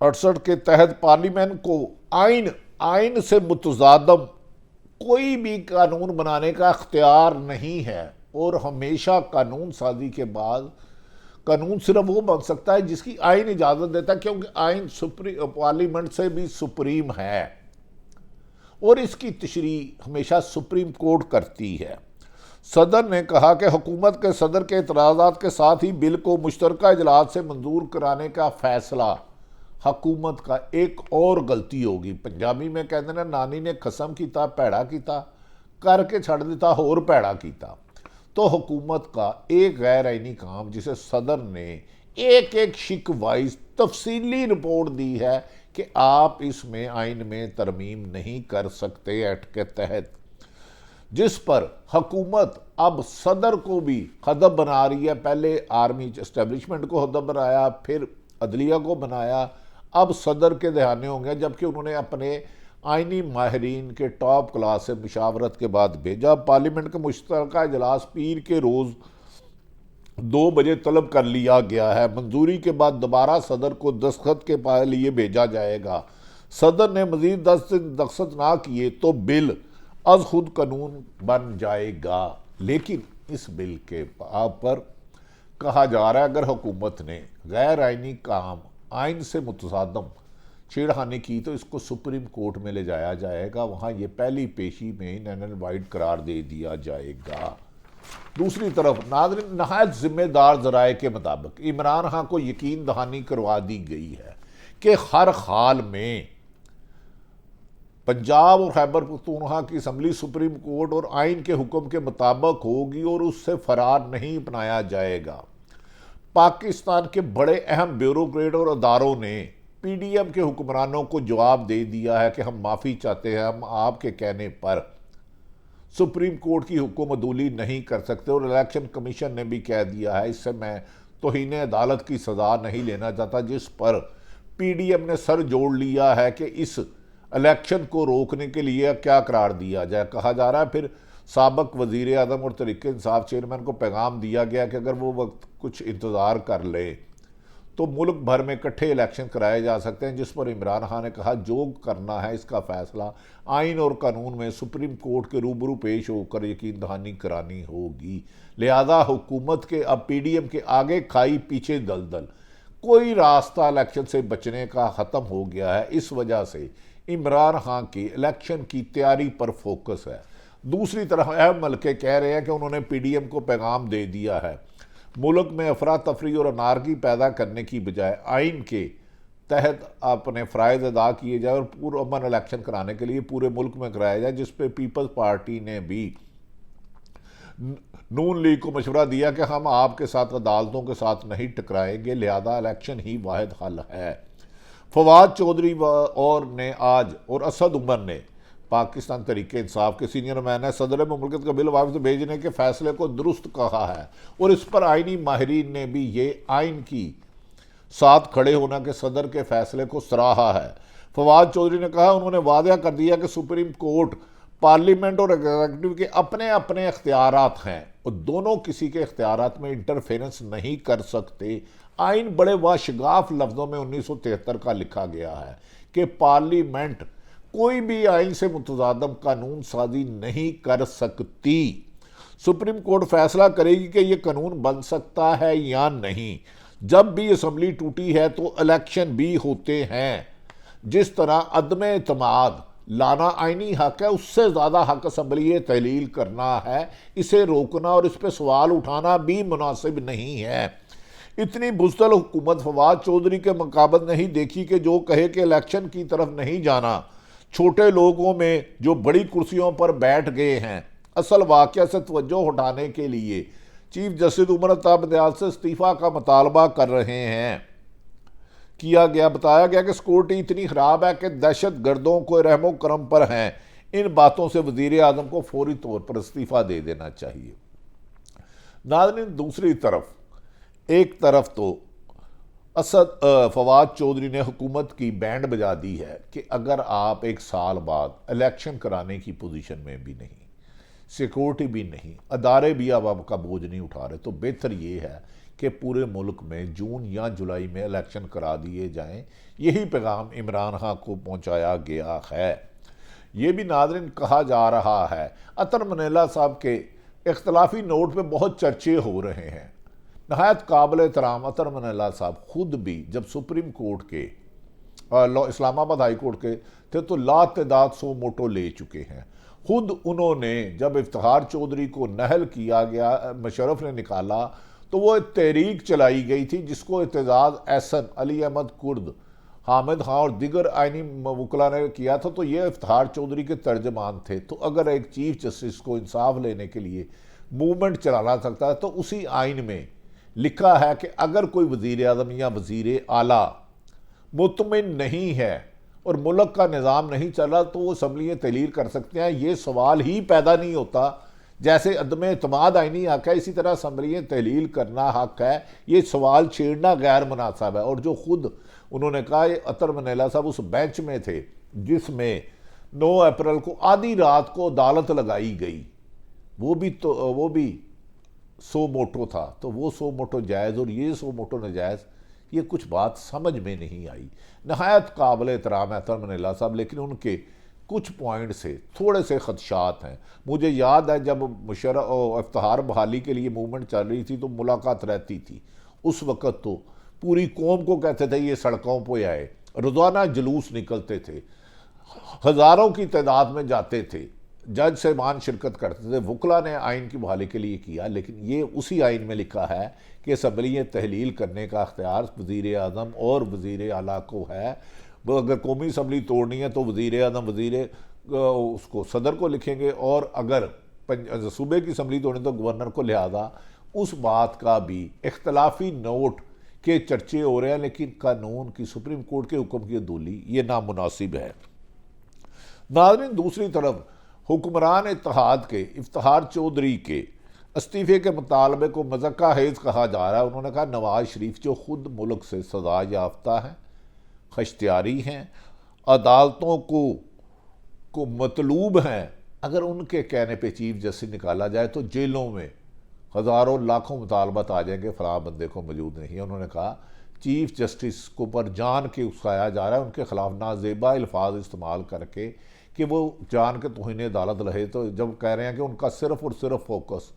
68 کے تحت پارلیمنٹ کو آئین سے متصادم کوئی بھی قانون بنانے کا اختیار نہیں ہے، اور ہمیشہ قانون سازی کے بعد قانون صرف وہ بن سکتا ہے جس کی آئین اجازت دیتا ہے، کیونکہ آئین پارلیمنٹ سے بھی سپریم ہے اور اس کی تشریح ہمیشہ سپریم کورٹ کرتی ہے۔ صدر نے کہا کہ حکومت کے صدر کے اعتراضات کے ساتھ ہی بل کو مشترکہ اجلاس سے منظور کرانے کا فیصلہ حکومت کا ایک اور غلطی ہوگی۔ پنجابی میں کہتے ہیں نانی نے قسم کیتا پیڑا کیتا، کر کے چھڑ دیتا اور پیڑا کیتا۔ تو حکومت کا ایک غیر آئینی کام جسے صدر نے ایک شک وائز تفصیلی رپورٹ دی ہے کہ آپ اس میں آئین میں ترمیم نہیں کر سکتے ایکٹ کے تحت، جس پر حکومت اب صدر کو بھی ہدف بنا رہی ہے۔ پہلے آرمی اسٹیبلشمنٹ کو ہدف بنایا، پھر عدلیہ کو بنایا، اب صدر کے دہانے ہوں گے، جبکہ انہوں نے اپنے آئینی ماہرین کے ٹاپ کلاس سے مشاورت کے بعد بھیجا۔ پارلیمنٹ کا مشترکہ اجلاس پیر کے روز 2 بجے طلب کر لیا گیا ہے۔ منظوری کے بعد دوبارہ صدر کو دستخط کے لیے بھیجا جائے گا۔ صدر نے مزید دستخط نہ کیے تو بل از خود قانون بن جائے گا۔ لیکن اس بل کے پر کہا جا رہا ہے اگر حکومت نے غیر آئینی کام آئین سے متصادم چھیڑخانی کی تو اس کو سپریم کورٹ میں لے جایا جائے گا، وہاں یہ پہلی پیشی میں نل اینڈ وائڈ قرار دے دیا جائے گا۔ دوسری طرف ناظرین، نہایت ذمہ دار ذرائع کے مطابق عمران خان کو یقین دہانی کروا دی گئی ہے کہ ہر حال میں پنجاب اور خیبر پختونخوا کی اسمبلی سپریم کورٹ اور آئین کے حکم کے مطابق ہوگی اور اس سے فرار نہیں اپنایا جائے گا۔ پاکستان کے بڑے اہم بیوروکریٹ اور اداروں نے پی ڈی ایم کے حکمرانوں کو جواب دے دیا ہے کہ ہم معافی چاہتے ہیں، ہم آپ کے کہنے پر سپریم کورٹ کی حکم عدولی نہیں کر سکتے، اور الیکشن کمیشن نے بھی کہہ دیا ہے اس سے میں توہین عدالت کی سزا نہیں لینا چاہتا، جس پر پی ڈی ایم نے سر جوڑ لیا ہے کہ اس الیکشن کو روکنے کے لیے کیا قرار دیا جائے۔ کہا جا رہا ہے پھر سابق وزیر اعظم اور تحریک انصاف چیئرمین کو پیغام دیا گیا کہ اگر وہ وقت کچھ انتظار کر لے تو ملک بھر میں اکٹھے الیکشن کرائے جا سکتے ہیں، جس پر عمران خان نے کہا جو کرنا ہے اس کا فیصلہ آئین اور قانون میں سپریم کورٹ کے روبرو پیش ہو کر یقین دہانی کرانی ہوگی، لہذا حکومت کے اب پی ڈی ایم کے آگے کھائی پیچھے دلدل، کوئی راستہ الیکشن سے بچنے کا ختم ہو گیا ہے۔ اس وجہ سے عمران خان کی الیکشن کی تیاری پر فوکس ہے۔ دوسری طرف اہم ملکے کہہ رہے ہیں کہ انہوں نے پی ڈی ایم کو پیغام دے دیا ہے، ملک میں افراتفری اور انارکی پیدا کرنے کی بجائے آئین کے تحت اپنے فرائض ادا کیے جائے اور پرامن الیکشن کرانے کے لیے پورے ملک میں کرایا جائے، جس پہ پیپلز پارٹی نے بھی نون لیگ کو مشورہ دیا کہ ہم آپ کے ساتھ عدالتوں کے ساتھ نہیں ٹکرائیں گے، لہذا الیکشن ہی واحد حل ہے۔ فواد چودھری اور اسد عمر نے پاکستان تحریک انصاف کے سینئر مین نے صدر مملکت کا بل واپس بھیجنے کے فیصلے کو درست کہا ہے، اور اس پر آئینی ماہرین نے بھی یہ آئین کی ساتھ کھڑے ہونا کے صدر کے فیصلے کو سراہا ہے۔ فواد چودھری نے کہا انہوں نے واضح کر دیا کہ سپریم کورٹ، پارلیمنٹ اور ایگزیکٹو کے اپنے اپنے اختیارات ہیں اور دونوں کسی کے اختیارات میں انٹرفیرنس نہیں کر سکتے۔ آئین بڑے واشگاف لفظوں میں 1973 کا لکھا گیا ہے کہ پارلیمنٹ کوئی بھی آئین سے متصادم قانون سازی نہیں کر سکتی۔ سپریم کورٹ فیصلہ کرے گی کہ یہ قانون بن سکتا ہے یا نہیں۔ جب بھی اسمبلی ٹوٹی ہے تو الیکشن بھی ہوتے ہیں۔ جس طرح عدم اعتماد لانا آئینی حق ہے، اس سے زیادہ حق اسمبلی تحلیل کرنا ہے، اسے روکنا اور اس پہ سوال اٹھانا بھی مناسب نہیں ہے۔ اتنی بزدل حکومت فواد چودھری کے مقابل نہیں دیکھی کہ جو کہے کہ الیکشن کی طرف نہیں جانا چھوٹے لوگوں میں جو بڑی کرسیوں پر بیٹھ گئے ہیں۔ اصل واقعہ سے توجہ ہٹانے کے لیے چیف جسٹس عمر الطاف بندیال سے استعفیٰ کا مطالبہ کر رہے ہیں۔ بتایا گیا کہ سیکورٹی اتنی خراب ہے کہ دہشت گردوں کو رحم و کرم پر ہیں، ان باتوں سے وزیر اعظم کو فوری طور پر استعفیٰ دے دینا چاہیے۔ ناظرین، دوسری طرف ایک طرف تو فواد چودھری نے حکومت کی بینڈ بجا دی ہے کہ اگر آپ 1 سال بعد الیکشن کرانے کی پوزیشن میں بھی نہیں، سیکورٹی بھی نہیں، ادارے بھی اب آپ کا بوجھ نہیں اٹھا رہے، تو بہتر یہ ہے کہ پورے ملک میں جون یا جولائی میں الیکشن کرا دیے جائیں۔ یہی پیغام عمران خان کو پہنچایا گیا ہے۔ یہ بھی ناظرین کہا جا رہا ہے، عطر منیلا صاحب کے اختلافی نوٹ پہ بہت چرچے ہو رہے ہیں۔ نہایت قابل احترام عطر منیلا صاحب خود بھی جب سپریم کورٹ کے اسلام آباد ہائی کورٹ کے تھے تو لا تعداد سو موٹو لے چکے ہیں۔ خود انہوں نے جب افتخار چودھری کو نہل کیا گیا، مشرف نے نکالا، تو وہ ایک تحریک چلائی گئی تھی جس کو اعتزاز احسن، علی احمد کرد، حامد خان اور دیگر آئینی وکلا نے کیا تھا، تو یہ افتخار چودھری کے ترجمان تھے۔ تو اگر ایک چیف جسٹس کو انصاف لینے کے لیے موومنٹ چلانا سکتا ہے تو اسی آئین میں لکھا ہے کہ اگر کوئی وزیر اعظم یا وزیر اعلیٰ مطمئن نہیں ہے اور ملک کا نظام نہیں چل رہا تو وہ اسمبلیاں تحلیل کر سکتے ہیں۔ یہ سوال ہی پیدا نہیں ہوتا۔ جیسے عدم اعتماد آئینی حق ہے، اسی طرح اسمبلیاں تحلیل کرنا حق ہے۔ یہ سوال چھیڑنا غیر مناسب ہے۔ اور جو خود انہوں نے کہا، یہ عطر منیلا صاحب اس بینچ میں تھے جس میں 9 اپریل کو آدھی رات کو عدالت لگائی گئی، وہ بھی 100 موٹو تھا، تو وہ 100 موٹو جائز اور یہ 100 موٹو ناجائز، یہ کچھ بات سمجھ میں نہیں آئی۔ نہایت قابل احترام ہے عطر منیلا صاحب، لیکن ان کے کچھ پوائنٹ سے تھوڑے سے خدشات ہیں۔ مجھے یاد ہے جب افتخار بحالی کے لیے موومنٹ چل رہی تھی تو ملاقات رہتی تھی، اس وقت تو پوری قوم کو کہتے تھے یہ سڑکوں پہ آئے، روزانہ جلوس نکلتے تھے، ہزاروں کی تعداد میں جاتے تھے، جج صاحبان شرکت کرتے تھے۔ وکلا نے آئین کی بحالی کے لیے کیا، لیکن یہ اسی آئین میں لکھا ہے کہ اسمبلیاں تحلیل کرنے کا اختیار وزیر اعظم اور وزیر اعلیٰ کو ہے۔ اگر قومی اسمبلی توڑنی ہے تو وزیر اعظم اس کو صدر کو لکھیں گے، اور اگر صوبے کی اسمبلی توڑنی تو گورنر کو۔ لہذا اس بات کا بھی اختلافی نوٹ کے چرچے ہو رہے ہیں، لیکن قانون کی سپریم کورٹ کے حکم کی عدولی یہ نامناسب ہے۔ ناظرین، دوسری طرف حکمران اتحاد کے افتخار چودھری کے استعفے کے مطالبے کو مذکہ خیز کہا جا رہا ہے۔ انہوں نے کہا نواز شریف جو خود ملک سے سزا یافتہ ہیں، خشتیاری ہیں، عدالتوں کو مطلوب ہیں، اگر ان کے کہنے پہ چیف جسٹس نکالا جائے تو جیلوں میں ہزاروں لاکھوں مطالبات آ جائیں گے، فلاں بندے کو موجود نہیں ہے۔ انہوں نے کہا چیف جسٹس کو پر جان کے اکسایا جا رہا ہے، ان کے خلاف نازیبا الفاظ استعمال کر کے کہ وہ جان کے توہین عدالت رہے، تو جب کہہ رہے ہیں کہ ان کا صرف اور صرف فوکس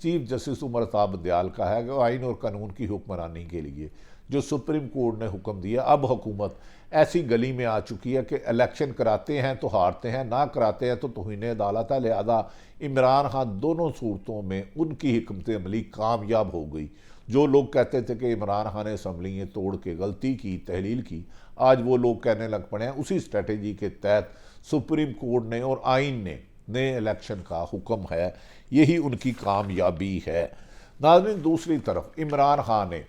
چیف جسٹس عمر صاحب دیال کا ہے کہ وہ آئین اور قانون کی حکمرانی کے لیے جو سپریم کورٹ نے حکم دیا۔ اب حکومت ایسی گلی میں آ چکی ہے کہ الیکشن کراتے ہیں تو ہارتے ہیں، نہ کراتے ہیں تو توہین عدالت ہے۔ لہذا عمران خان دونوں صورتوں میں ان کی حکمت عملی کامیاب ہو گئی۔ جو لوگ کہتے تھے کہ عمران خان نے اسمبلیاں توڑ کے غلطی کی، تحلیل کی، آج وہ لوگ کہنے لگ پڑے ہیں اسی اسٹریٹجی کے تحت سپریم کورٹ نے اور آئین نے نئے الیکشن کا حکم ہے، یہی ان کی کامیابی ہے۔ ناظرین، دوسری طرف عمران خان نے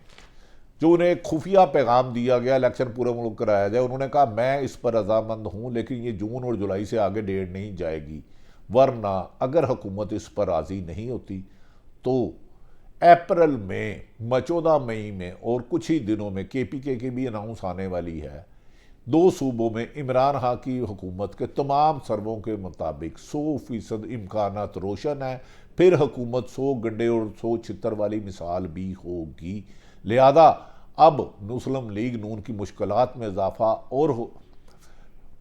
جو انہیں ایک خفیہ پیغام دیا گیا الیکشن پورے ملک کرایا جائے، انہوں نے کہا میں اس پر رضامند ہوں، لیکن یہ جون اور جولائی سے آگے ڈیٹ نہیں جائے گی، ورنہ اگر حکومت اس پر راضی نہیں ہوتی تو اپریل میں 14 مئی میں اور کچھ ہی دنوں میں کے پی کے کی بھی اناؤنس آنے والی ہے۔ 2 صوبوں میں عمران خان کی حکومت کے تمام سرووں کے مطابق 100% امکانات روشن ہیں، پھر حکومت 100 گنڈے اور 100 چھتر والی مثال بھی ہوگی۔ لہذا اب مسلم لیگ نون کی مشکلات میں اضافہ اور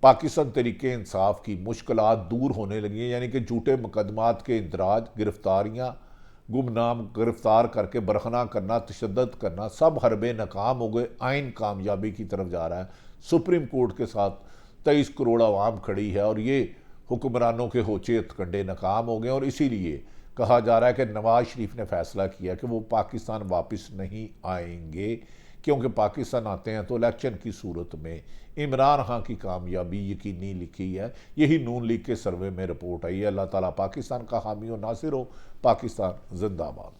پاکستان تحریک انصاف کی مشکلات دور ہونے لگی ہیں، یعنی کہ جھوٹے مقدمات کے اندراج، گرفتاریاں، گمنام گرفتار کر کے برہنہ کرنا، تشدد کرنا، سب حربے ناکام ہو گئے۔ آئین کامیابی کی طرف جا رہا ہے۔ سپریم کورٹ کے ساتھ 23 کروڑ عوام کھڑی ہے اور یہ حکمرانوں کے ہوچے کنڈے ناکام ہو گئے، اور اسی لیے کہا جا رہا ہے کہ نواز شریف نے فیصلہ کیا کہ وہ پاکستان واپس نہیں آئیں گے، کیونکہ پاکستان آتے ہیں تو الیکشن کی صورت میں عمران خان کی کامیابی یقینی لکھی ہے۔ یہی نون لیگ کے سروے میں رپورٹ آئی ہے۔ اللہ تعالیٰ پاکستان کا حامی و ناصر ہو۔ پاکستان زندہ باد۔